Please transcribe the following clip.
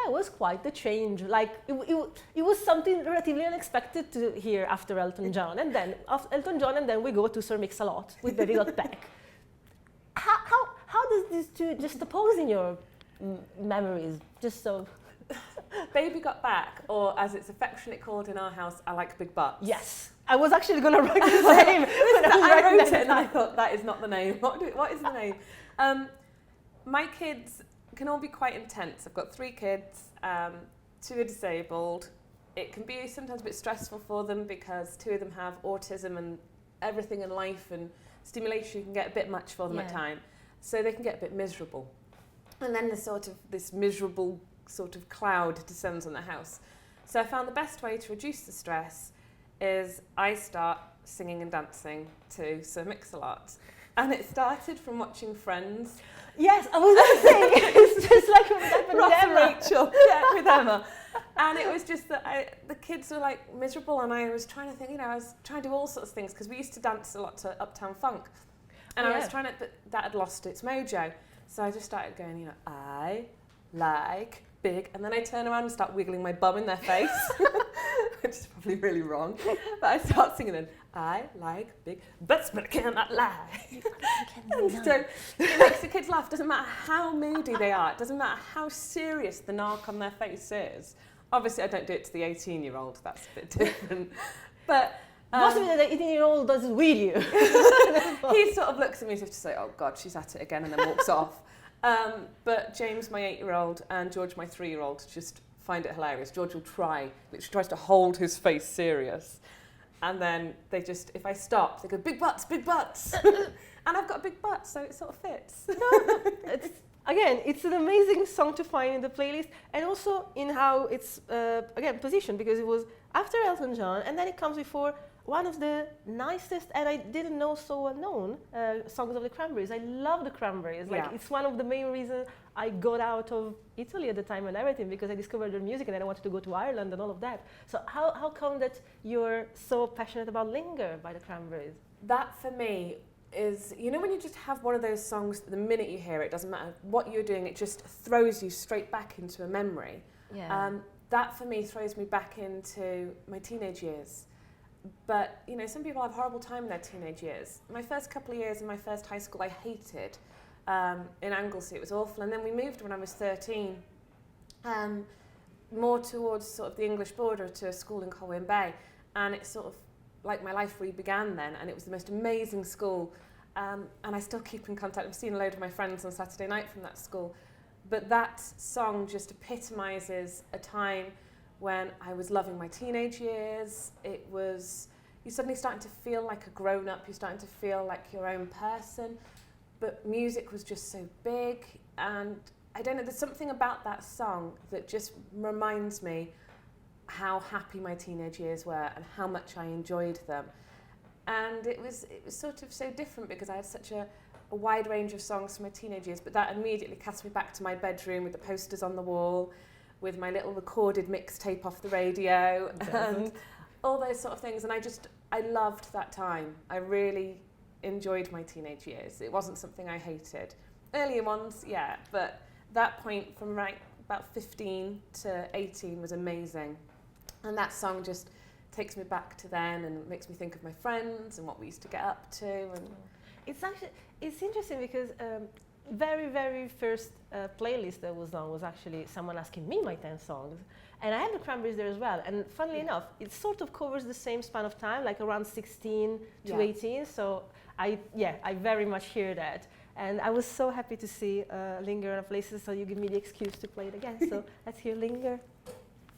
that was quite the change. Like it was something relatively unexpected to hear after Elton John, and then we go to Sir Mix-a-Lot with Baby Got Back. How does these two just oppose in your memories? Just so. Baby Got Back, or as it's affectionately called in our house, I Like Big Butts. Yes, I was actually going to write the same. I wrote it and then I thought, that is not the name. What is the name? My kids can all be quite intense. I've got 3 kids, 2 are disabled. It can be sometimes a bit stressful for them because 2 of them have autism, and everything in life and stimulation can get a bit much for them at times. So they can get a bit miserable. And then this miserable sort of cloud descends on the house. So I found the best way to reduce the stress is I start singing and dancing to Sir Mix-a-Lot. And it started from watching Friends. Yes, I was going to say, it's just like what happened Ross with Emma. and Rachel, with Emma. And it was just that the kids were like miserable, and I was trying to think, I was trying to do all sorts of things because we used to dance a lot to Uptown Funk. And I was trying to, but that had lost its mojo. So I just started going, I like big, and then I turn around and start wiggling my bum in their face, which is probably really wrong. But I start singing then, I like big butts, but I cannot lie. And so it makes the kids laugh. Doesn't matter how moody they are. It doesn't matter how serious the narc on their face is. Obviously, I don't do it to the 18-year-old. That's a bit different. But possibly the 18-year-old does it with you. He sort of looks at me as if to say, oh God, she's at it again, and then walks off. But James, my 8-year-old, and George, my 3-year-old, just find it hilarious. George will literally tries to hold his face serious. And then they just, if I stop, they go, big butts, big butts. And I've got a big butt, so it sort of fits. It's an amazing song to find in the playlist, and also in how it's, positioned, because it was after Elton John, and then it comes before one of the nicest, and I didn't know so well-known, songs of the Cranberries. I love the Cranberries. It's one of the main reasons I got out of Italy at the time and everything, because I discovered their music and then I wanted to go to Ireland and all of that. So how come that you're so passionate about Linger by the Cranberries? That, for me, is, when you just have one of those songs, the minute you hear it, doesn't matter what you're doing, it just throws you straight back into a memory. Yeah. That, for me, throws me back into my teenage years. But, some people have a horrible time in their teenage years. My first couple of years in my first high school, I hated. In Anglesey, it was awful. And then we moved when I was 13, more towards sort of the English border, to a school in Colwyn Bay. And it's sort of like my life re-began then, and it was the most amazing school. And I still keep in contact. I've seen a load of my friends on Saturday night from that school. But that song just epitomises a time when I was loving my teenage years. It was, you're suddenly starting to feel like a grown-up, you're starting to feel like your own person, but music was just so big, and I don't know, there's something about that song that just reminds me how happy my teenage years were and how much I enjoyed them. And it was sort of so different because I had such a wide range of songs from my teenage years, but that immediately cast me back to my bedroom with the posters on the wall, with my little recorded mixtape off the radio, and all those sort of things. And I loved that time. I really enjoyed my teenage years. It wasn't something I hated. Earlier ones, yeah, but that point from about 15 to 18 was amazing. And that song just takes me back to then and makes me think of my friends and what we used to get up to. And it's interesting because very, very first playlist that was on was actually someone asking me my 10 songs. And I had the Cranberries there as well. And funnily enough, it sort of covers the same span of time, like around 16 to 18. So I very much hear that. And I was so happy to see Linger on a playlist, so you give me the excuse to play it again. So let's hear Linger.